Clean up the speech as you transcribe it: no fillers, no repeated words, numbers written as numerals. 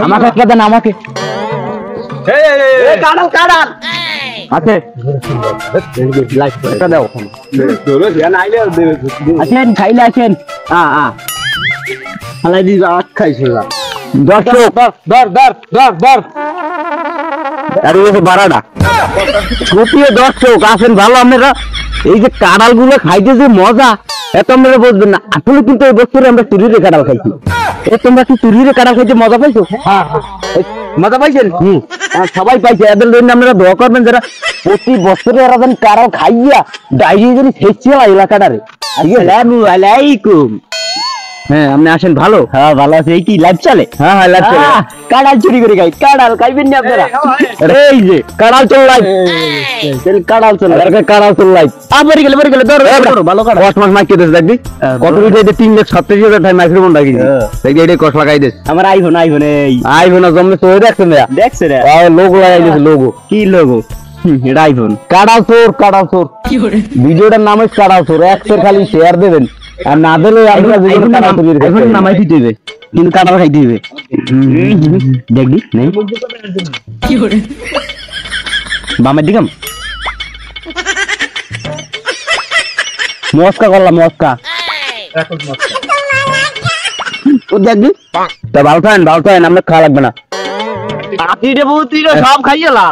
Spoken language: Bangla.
আমাকে একটা দেন আমাকে। কাঁড়াল কাঁড়াল আছে দাও। আসেন খাইলে আসেন। খাইছে বারাটা ছুটিয়ে দর্শক আসেন ভালো। আপনারা এই যে কাঁড়াল গুলো খাইতে যে মজা এত আপনারা বুঝবেন না। আসলে কিন্তু এই বছরে আমরা চুরিরে কাঁড়াল খাইছি। তোমরা কি চুরিরে কাঁড়াল খাইতে মজা পাইছো? মজা পাইছেন? সবাই পাইছে। এদের জন্য আপনারা দোয়া করবেন যারা প্রতি বছরে এরা যেন কাঁড়াল খাইয়া ডাইরি যেন শেষে এলাকাটারে। আসসালামু আলাইকুম। হ্যাঁ আপনি আসেন ভালো। হ্যাঁ ভালো আছে। এই কি লাইভ চলে? হ্যাঁ হ্যাঁ লাইভ চলে। কাঁড়াল চুরি করে খাই। কাঁড়াল খাইবেন না আপনারা? এই যে কাঁড়াল চল লাইভ। কাঁড়াল চল কাঁড়াল চল লাইভ। আবার গেলে ধরো ভালো কাঁড়াল। কস মাস মাইকে দেশ দেখবি কত দিতে 3,37,000 টাকা মাইক্রোফোন রাখি দেখবি। এটা কস লাগাই দেশ। আমার আইফোন আইফোন জমে তো দেখছেন না? দেখছে রে লোগো লাগাই দিয়েছে। লোগো কি লোগো? এটা আইফোন। কাঁড়াল চোর ভিডিওটার নাম হচ্ছে কাঁড়াল চোর। একশোর খালি শেয়ার দেবেন আর না দিলে নামাই দিতে হবে কিন্তু কাঁড়াল খাইতে হবে। দেখবি নেই বামের দিকে মস্কা করলাম মস্কা দেখবি তা ভালো থাকেন আমরা খাওয়া লাগবে না। সব খাইয়েলা